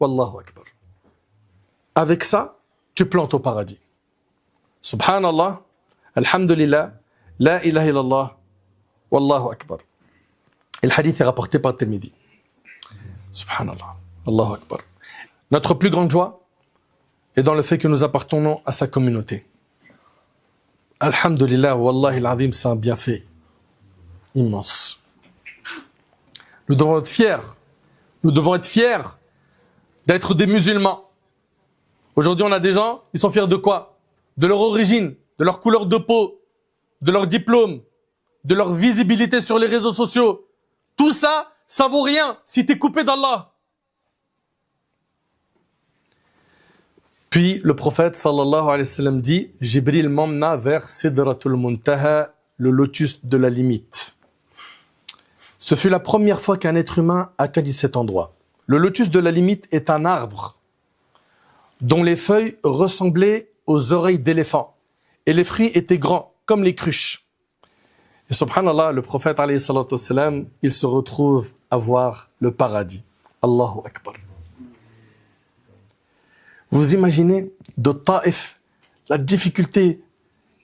Wallahu Akbar. Avec ça, tu plantes au paradis. Subhanallah, Alhamdulillah, La ilaha illallah, Wallahu Akbar. Et le hadith est rapporté par Tirmidhi. Subhanallah, Allahu Akbar. Notre plus grande joie est dans le fait que nous appartenons à sa communauté. Alhamdulillah, Wallahi al-Azim, c'est un bienfait immense. Nous devons être fiers. Nous devons être fiers d'être des musulmans. Aujourd'hui, on a des gens, ils sont fiers de quoi? De leur origine, de leur couleur de peau, de leur diplôme, de leur visibilité sur les réseaux sociaux. Tout ça, ça vaut rien si tu es coupé d'Allah. Puis le prophète sallallahu alayhi wa sallam dit, Jibril m'emmena vers Sidratul Muntaha, le lotus de la limite. Ce fut la première fois qu'un être humain atteindit cet endroit. Le lotus de la limite est un arbre dont les feuilles ressemblaient aux oreilles d'éléphant et les fruits étaient grands comme les cruches. Et subhanallah, le prophète alayhi salatu wassalam, il se retrouve à voir le paradis. Allahu Akbar. Vous imaginez de Taïf, la difficulté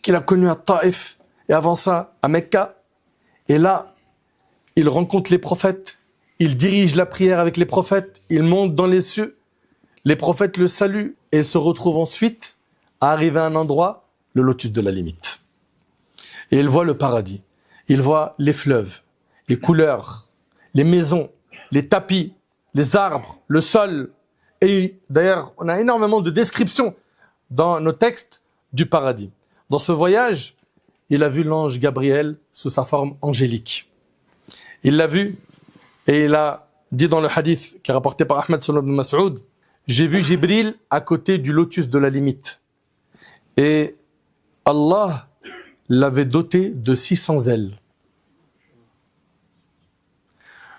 qu'il a connue à Taïf et avant ça à Mecca. Et là, il rencontre les prophètes, il dirige la prière avec les prophètes, il monte dans les cieux, les prophètes le saluent et il se retrouve ensuite à arriver à un endroit, le lotus de la limite. Et il voit le paradis, il voit les fleuves, les couleurs, les maisons, les tapis, les arbres, le sol. Et d'ailleurs, on a énormément de descriptions dans nos textes du paradis. Dans ce voyage, il a vu l'ange Gabriel sous sa forme angélique. Il l'a vu et il a dit dans le hadith qui est rapporté par Ahmed ibn Mas'ud, j'ai vu Jibril à côté du lotus de la limite. Et Allah l'avait doté de 600 ailes.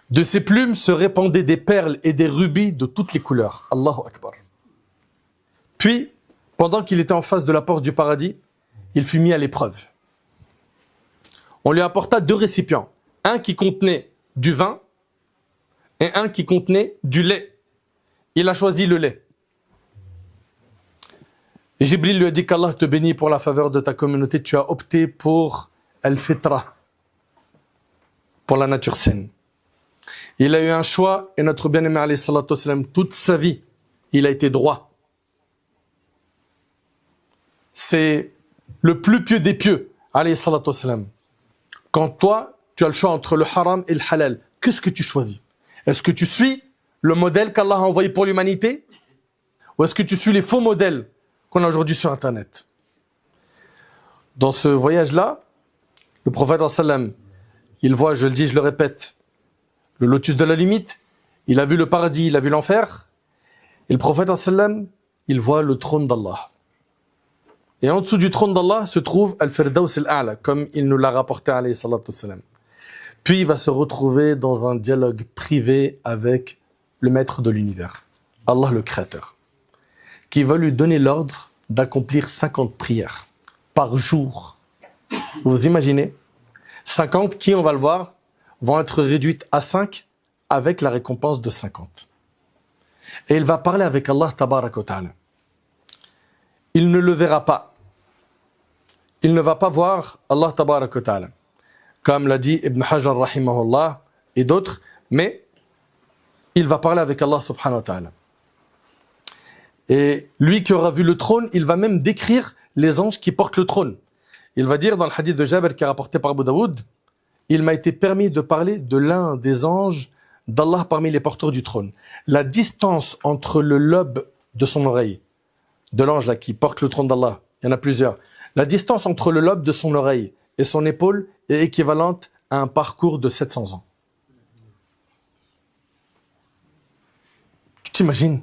De ses plumes se répandaient des perles et des rubis de toutes les couleurs. Allahu Akbar. Puis, pendant qu'il était en face de la porte du paradis, il fut mis à l'épreuve. On lui apporta 2 récipients. Un qui contenait du vin et un qui contenait du lait. Il a choisi le lait. Et Jibril lui a dit qu'Allah te bénit pour la faveur de ta communauté. Tu as opté pour Al-Fitra, pour la nature saine. Il a eu un choix et notre bien-aimé alayhi salatu wassalam, toute sa vie, il a été droit. C'est le plus pieux des pieux, alayhi salatu wassalam. Quand toi, tu as le choix entre le haram et le halal, qu'est-ce que tu choisis? Est-ce que tu suis le modèle qu'Allah a envoyé pour l'humanité? Ou est-ce que tu suis les faux modèles qu'on a aujourd'hui sur Internet? Dans ce voyage-là, le prophète sallam, il voit, je le dis, je le répète, le lotus de la limite, il a vu le paradis, il a vu l'enfer, et le prophète sallam, il voit le trône d'Allah. Et en dessous du trône d'Allah se trouve Al-Firdaus al-A'la, comme il nous l'a rapporté, alayhi salatu wassalam. Puis il va se retrouver dans un dialogue privé avec le maître de l'univers, Allah le Créateur, qui va lui donner l'ordre d'accomplir 50 prières par jour. Vous imaginez 50 qui, on va le voir, vont être réduites à 5 avec la récompense de 50. Et il va parler avec Allah tabaraka wa ta'ala. Il ne le verra pas. Il ne va pas voir Allah tabaraka wa ta'ala. Comme l'a dit Ibn Hajar rahimahullah et d'autres, mais il va parler avec Allah subhanahu wa ta'ala. Et lui qui aura vu le trône, il va même décrire les anges qui portent le trône. Il va dire dans le hadith de Jabir qui est rapporté par Abu Daoud, il m'a été permis de parler de l'un des anges d'Allah parmi les porteurs du trône. La distance entre le lobe de son oreille, de l'ange là qui porte le trône d'Allah, il y en a plusieurs. La distance entre le lobe de son oreille et son épaule est équivalente à un parcours de 700 ans. Tu t'imagines?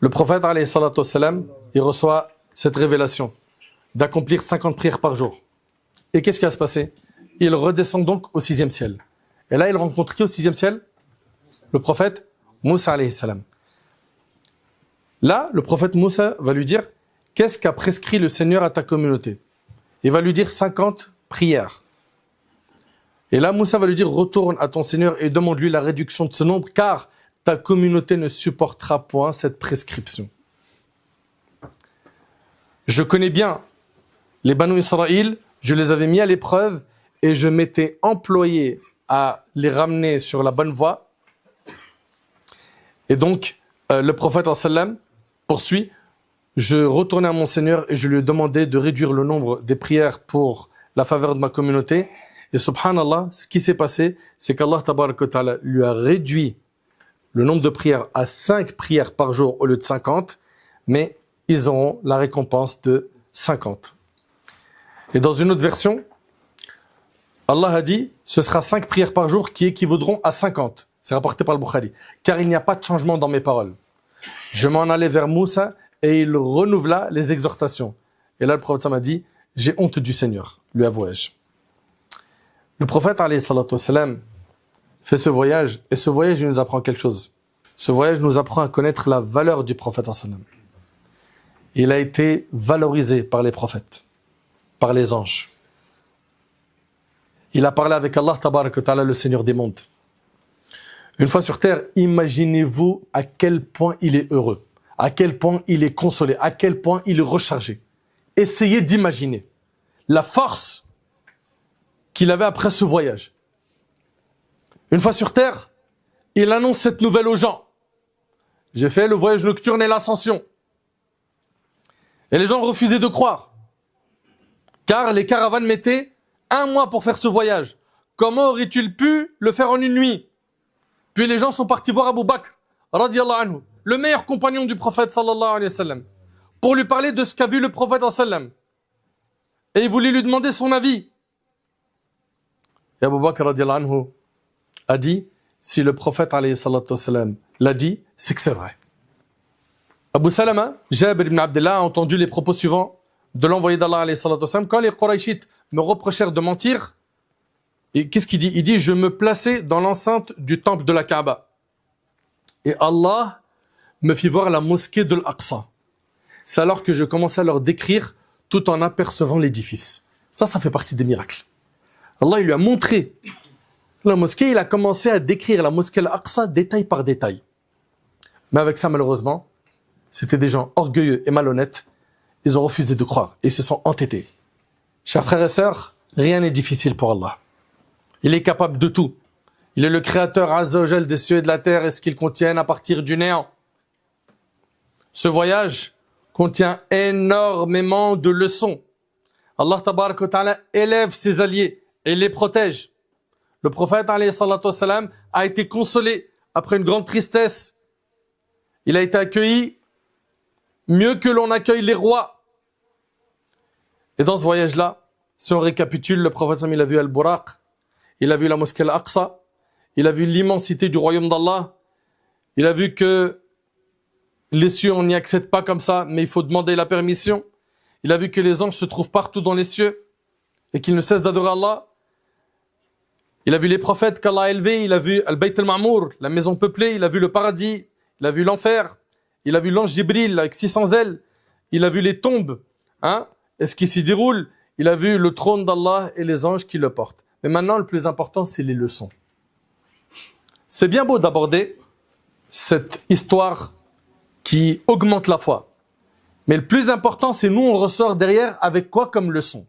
Le prophète, alayhi salatu wassalam, il reçoit cette révélation d'accomplir 50 prières par jour. Et qu'est-ce qui va se passer? Il redescend donc au 6e ciel. Et là, il rencontre qui au 6e ciel? Le prophète Moussa, alayhi salam. Là, le prophète Moussa va lui dire, qu'est-ce qu'a prescrit le Seigneur à ta communauté? Il va lui dire 50 prières. Et là, Moussa va lui dire, retourne à ton Seigneur et demande-lui la réduction de ce nombre, car ta communauté ne supportera point cette prescription. Je connais bien les Banu Israël, je les avais mis à l'épreuve et je m'étais employé à les ramener sur la bonne voie. Et donc, le prophète sallam poursuit, je retournais à mon Seigneur et je lui demandais de réduire le nombre des prières pour la faveur de ma communauté. Et subhanallah, ce qui s'est passé, c'est qu'Allah tabaraka wa ta'ala lui a réduit le nombre de prières à 5 prières par jour au lieu de 50, mais ils auront la récompense de 50. Et dans une autre version, Allah a dit, ce sera 5 prières par jour qui équivaudront à 50. C'est rapporté par le Bukhari. Car il n'y a pas de changement dans mes paroles. Je m'en allais vers Moussa et il renouvela les exhortations. Et là, le prophète m'a dit, j'ai honte du Seigneur, lui avouai-je. Le prophète, alayhi salatu wassalam, fait ce voyage, et ce voyage, il nous apprend quelque chose. Ce voyage nous apprend à connaître la valeur du prophète sallam. Il a été valorisé par les prophètes, par les anges. Il a parlé avec Allah, tabarak wa ta'ala, le Seigneur des mondes. Une fois sur terre, imaginez-vous à quel point il est heureux, à quel point il est consolé, à quel point il est rechargé. Essayez d'imaginer la force qu'il avait après ce voyage. Une fois sur terre, il annonce cette nouvelle aux gens. J'ai fait le voyage nocturne et l'ascension. Et les gens refusaient de croire. Car les caravanes mettaient 1 mois pour faire ce voyage. Comment aurait-il pu le faire en une nuit? Puis les gens sont partis voir Abu Bakr, radiyallahu anhu, le meilleur compagnon du prophète sallallahu alayhi wa sallam, pour lui parler de ce qu'a vu le prophète sallallahu alayhi wa sallam. Et ils voulaient lui demander son avis. Et Abu Bakr radiyallahu anhu a dit, si le prophète alayhi salatu wassalam l'a dit, c'est que c'est vrai. Abu Salama, Jabir ibn Abdullah, a entendu les propos suivants de l'envoyé d'Allah alayhi salatu wassalam. Quand les Qurayshites me reprochèrent de mentir, et qu'est-ce qu'il dit? Il dit, je me plaçais dans l'enceinte du temple de la Kaaba. Et Allah me fit voir la mosquée de l'Aqsa. C'est alors que je commençais à leur décrire tout en apercevant l'édifice. Ça fait partie des miracles. Allah, il lui a montré la mosquée, il a commencé à décrire la mosquée Al-Aqsa détail par détail. Mais avec ça, malheureusement, c'était des gens orgueilleux et malhonnêtes. Ils ont refusé de croire et ils se sont entêtés. Chers frères et sœurs, rien n'est difficile pour Allah. Il est capable de tout. Il est le créateur Azza wa Jal des cieux et de la terre et ce qu'ils contiennent à partir du néant. Ce voyage contient énormément de leçons. Allah tabaraka wa ta'ala élève ses alliés et les protège. Le prophète alayhi salatu wassalam a été consolé après une grande tristesse. Il a été accueilli mieux que l'on accueille les rois. Et dans ce voyage-là, si on récapitule, le prophète il a vu Al-Buraq, il a vu la mosquée Al-Aqsa, il a vu l'immensité du royaume d'Allah, il a vu que les cieux, on n'y accède pas comme ça, mais il faut demander la permission. Il a vu que les anges se trouvent partout dans les cieux et qu'ils ne cessent d'adorer Allah. Il a vu les prophètes qu'Allah a élevés, il a vu Al-Bayt al-Ma'mour, la maison peuplée, il a vu le paradis, il a vu l'enfer, il a vu l'ange Jibril avec 600 ailes, il a vu les tombes, et ce qui s'y déroule, il a vu le trône d'Allah et les anges qui le portent. Mais maintenant, le plus important, c'est les leçons. C'est bien beau d'aborder cette histoire qui augmente la foi. Mais le plus important, c'est nous, on ressort derrière avec quoi comme leçon?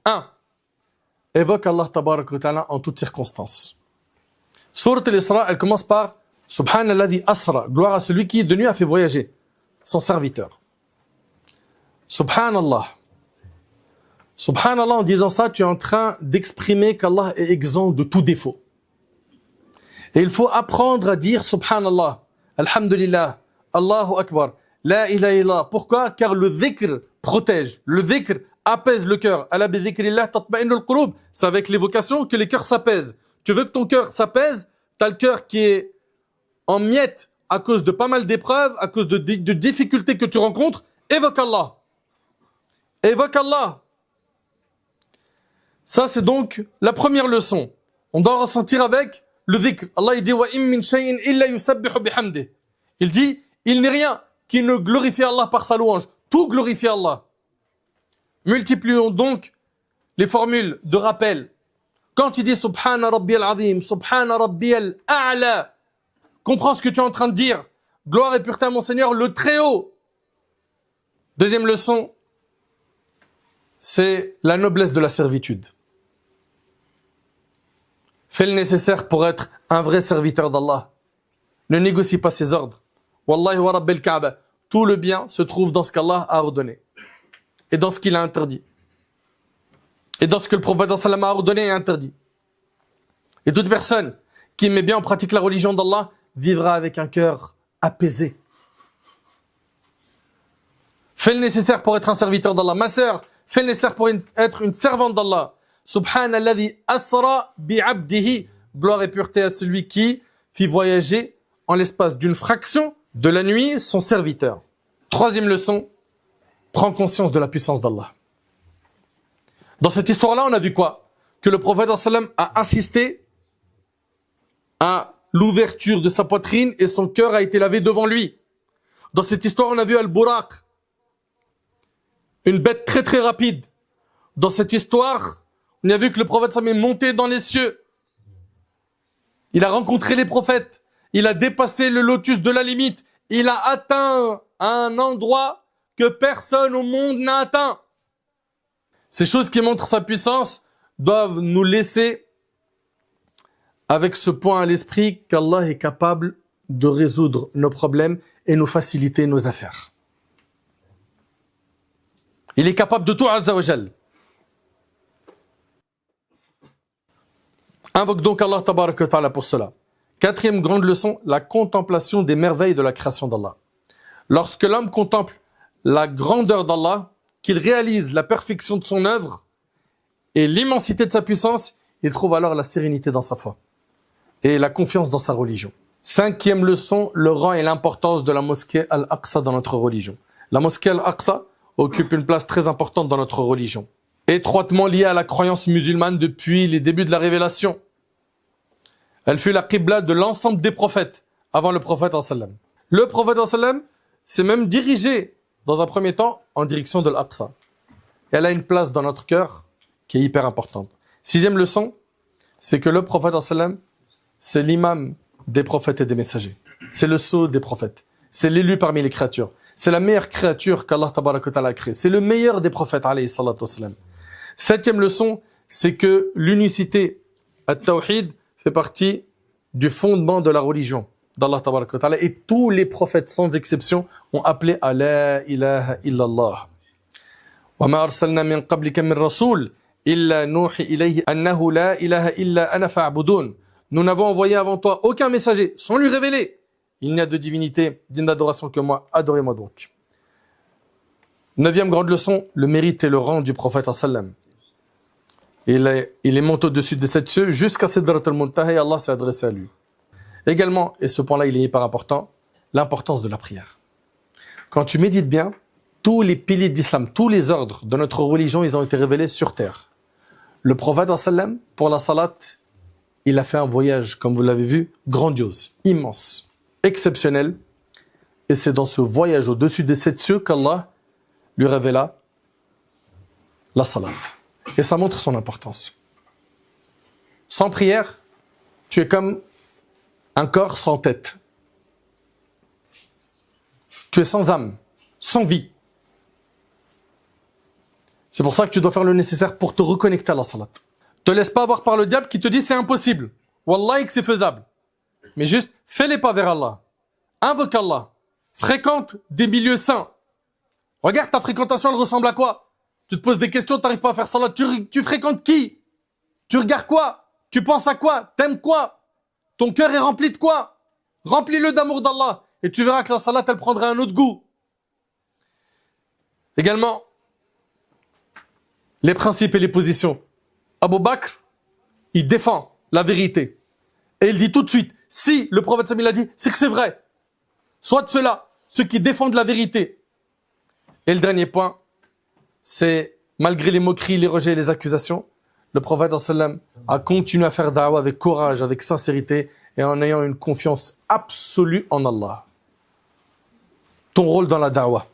1. Évoque Allah tabarak wa ta'ala en toutes circonstances. Sourate al-Isra, elle commence par Subhanalladhi asra, gloire à celui qui de nuit a fait voyager son serviteur. Subhanallah. Subhanallah, en disant ça, tu es en train d'exprimer qu'Allah est exempt de tout défaut. Et il faut apprendre à dire Subhanallah, Alhamdulillah, Allahu Akbar, La ilaha illallah. Pourquoi? Car le dhikr protège, le dhikr apaise le cœur. Ala bi dhikrillah tatma'innul qulub. C'est avec l'évocation que les cœurs s'apaisent. Tu veux que ton cœur s'apaise? T'as le cœur qui est en miettes à cause de pas mal d'épreuves, à cause de difficultés que tu rencontres. Évoque Allah. Évoque Allah. Ça, c'est donc la première leçon. On doit ressentir avec le dhikr. Allah, il dit, wa im min shay'in illa yusabbihu bihamdih. Il dit, il n'est rien qui ne glorifie Allah par sa louange. Tout glorifie Allah. Multiplions donc les formules de rappel. Quand tu dis Subhana Rabbiyal Azim, Subhana Rabbiyal A'la, comprends ce que tu es en train de dire. Gloire et pureté à mon Seigneur, le Très-Haut. Deuxième leçon, c'est la noblesse de la servitude. Fais le nécessaire pour être un vrai serviteur d'Allah. Ne négocie pas ses ordres. Wallahi wa Rabbil Kaaba. Tout le bien se trouve dans ce qu'Allah a ordonné. Et dans ce qu'il a interdit. Et dans ce que le prophète sallam a ordonné et interdit. Et toute personne qui met bien en pratique la religion d'Allah vivra avec un cœur apaisé. Fais le nécessaire pour être un serviteur d'Allah. Ma sœur, fais le nécessaire pour être une servante d'Allah. Subhanalladhi asra bi'abdihi. Gloire et pureté à celui qui fit voyager en l'espace d'une fraction de la nuit son serviteur. Troisième leçon, prends conscience de la puissance d'Allah. Dans cette histoire-là, on a vu quoi? Que le prophète sallam a assisté à l'ouverture de sa poitrine et son cœur a été lavé devant lui. Dans cette histoire, on a vu Al-Buraq, une bête très très rapide. Dans cette histoire, on a vu que le prophète sallam est monté dans les cieux. Il a rencontré les prophètes. Il a dépassé le lotus de la limite. Il a atteint un endroit que personne au monde n'a atteint. Ces choses qui montrent sa puissance doivent nous laisser avec ce point à l'esprit qu'Allah est capable de résoudre nos problèmes et nous faciliter nos affaires. Il est capable de tout, Azza wa Jal. Invoque donc Allah tabaraka wa ta'ala pour cela. Quatrième grande leçon, la contemplation des merveilles de la création d'Allah. Lorsque l'homme contemple la grandeur d'Allah, qu'il réalise la perfection de son œuvre et l'immensité de sa puissance, il trouve alors la sérénité dans sa foi et la confiance dans sa religion. Cinquième leçon, le rang et l'importance de la mosquée Al-Aqsa dans notre religion. La mosquée Al-Aqsa occupe une place très importante dans notre religion, étroitement liée à la croyance musulmane depuis les débuts de la révélation. Elle fut la qibla de l'ensemble des prophètes avant le prophète sallam. Le prophète sallam s'est même dirigé dans un premier temps en direction de l'Aqsa. Elle a une place dans notre cœur qui est hyper importante. Sixième leçon, c'est que le prophète sallam, c'est l'imam des prophètes et des messagers. C'est le sceau des prophètes. C'est l'élu parmi les créatures. C'est la meilleure créature qu'Allah tabaraka wa ta'ala a créée. C'est le meilleur des prophètes alayhi salatu wassalam. Septième leçon, c'est que l'unicité, at-tawhid, fait partie du fondement de la religion d'Allah tabaraka wa ta'ala, et tous les prophètes sans exception ont appelé à la ilaha illallah. Wa ma arsalna min qablika min rasoul illa nuhi ilayhi annahu la ilaha illa ana fa'budun. Nous n'avons envoyé avant toi aucun messager sans lui révéler: il n'y a de divinité digne d'adoration que moi, adorez-moi donc. Neuvième grande leçon, le mérite et le rang du prophète sallam. Il est monté au-dessus de cette cieux jusqu'à Sidrat al-Muntaha et Allah s'est adressé à lui. Également, et ce point-là il est hyper important, l'importance de la prière. Quand tu médites bien, tous les piliers d'islam, tous les ordres de notre religion, ils ont été révélés sur terre. Le prophète sallam, pour la salat, il a fait un voyage, comme vous l'avez vu, grandiose, immense, exceptionnel. Et c'est dans ce voyage au-dessus des sept cieux qu'Allah lui révéla la salat. Et ça montre son importance. Sans prière, tu es comme un corps sans tête. Tu es sans âme, sans vie. C'est pour ça que tu dois faire le nécessaire pour te reconnecter à la salat. Te laisse pas avoir par le diable qui te dit c'est impossible. Wallahi que c'est faisable. Mais juste, fais les pas vers Allah. Invoque Allah. Fréquente des milieux sains. Regarde ta fréquentation, elle ressemble à quoi? Tu te poses des questions, tu n'arrives pas à faire salat. Tu fréquentes qui? Tu regardes quoi? Tu penses à quoi? T'aimes quoi? Ton cœur est rempli de quoi? Remplis-le d'amour d'Allah. Et tu verras que la salat, elle prendra un autre goût. Également, les principes et les positions. Abu Bakr, il défend la vérité. Et il dit tout de suite, si le prophète Samil a dit, c'est que c'est vrai. Soit de ceux-là, ceux qui défendent la vérité. Et le dernier point, c'est, malgré les moqueries, les rejets et les accusations, le prophète sallam a continué à faire da'wah avec courage, avec sincérité et en ayant une confiance absolue en Allah. Ton rôle dans la da'wah,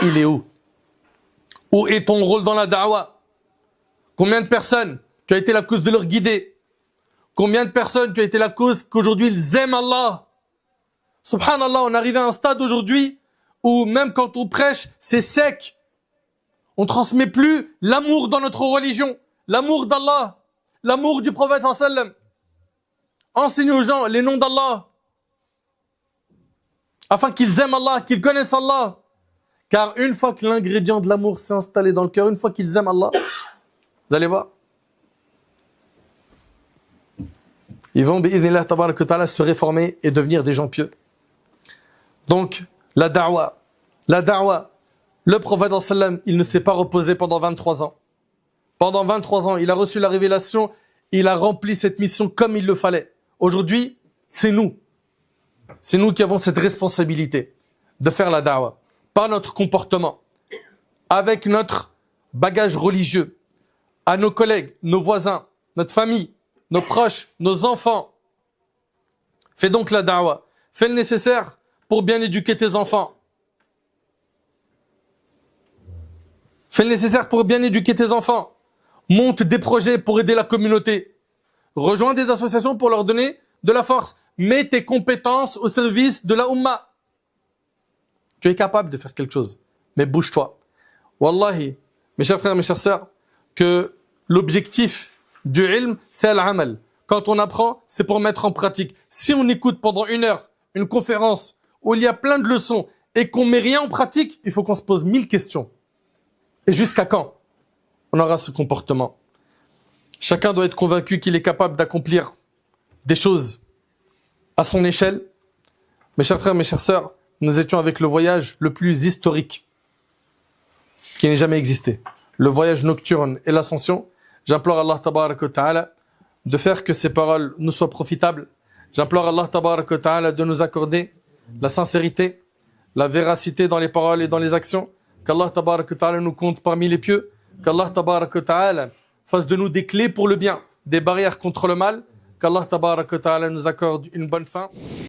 il est où? Où est ton rôle dans la da'wah? Combien de personnes tu as été la cause de leur guider? Combien de personnes tu as été la cause qu'aujourd'hui ils aiment Allah? Subhanallah, on est arrivé à un stade aujourd'hui où même quand on prêche, c'est sec. On ne transmet plus l'amour dans notre religion, l'amour d'Allah, l'amour du prophète sallam. Enseigne aux gens les noms d'Allah, afin qu'ils aiment Allah, qu'ils connaissent Allah. Car une fois que l'ingrédient de l'amour s'est installé dans le cœur, une fois qu'ils aiment Allah, vous allez voir, ils vont bi'idhnillah tabaraka ta'ala se réformer et devenir des gens pieux. Donc, la da'wah, le prophète sallam, il ne s'est pas reposé pendant 23 ans. Pendant 23 ans, il a reçu la révélation, il a rempli cette mission comme il le fallait. Aujourd'hui, c'est nous. C'est nous qui avons cette responsabilité de faire la da'wah. Par notre comportement, avec notre bagage religieux, à nos collègues, nos voisins, notre famille, nos proches, nos enfants. Fais donc la da'wah. Fais le nécessaire pour bien éduquer tes enfants. Fais le nécessaire pour bien éduquer tes enfants. Monte des projets pour aider la communauté. Rejoins des associations pour leur donner de la force. Mets tes compétences au service de la Ummah. Tu es capable de faire quelque chose, mais bouge-toi. Wallahi, mes chers frères, mes chères sœurs, que l'objectif du ilm, c'est l'amal. Quand on apprend, c'est pour mettre en pratique. Si on écoute pendant 1 heure une conférence où il y a plein de leçons et qu'on met rien en pratique, il faut qu'on se pose 1000 questions. Et jusqu'à quand on aura ce comportement? Chacun doit être convaincu qu'il est capable d'accomplir des choses à son échelle. Mes chers frères, mes chères sœurs, nous étions avec le voyage le plus historique qui n'ait jamais existé. Le voyage nocturne et l'ascension. J'implore Allah tabaraka wa ta'ala de faire que ces paroles nous soient profitables. J'implore Allah tabaraka wa ta'ala de nous accorder la sincérité, la véracité dans les paroles et dans les actions. Qu'Allah tabaraka wa ta'ala nous compte parmi les pieux. Qu'Allah tabaraka wa ta'ala fasse de nous des clés pour le bien, des barrières contre le mal. Qu'Allah tabaraka wa ta'ala nous accorde une bonne fin.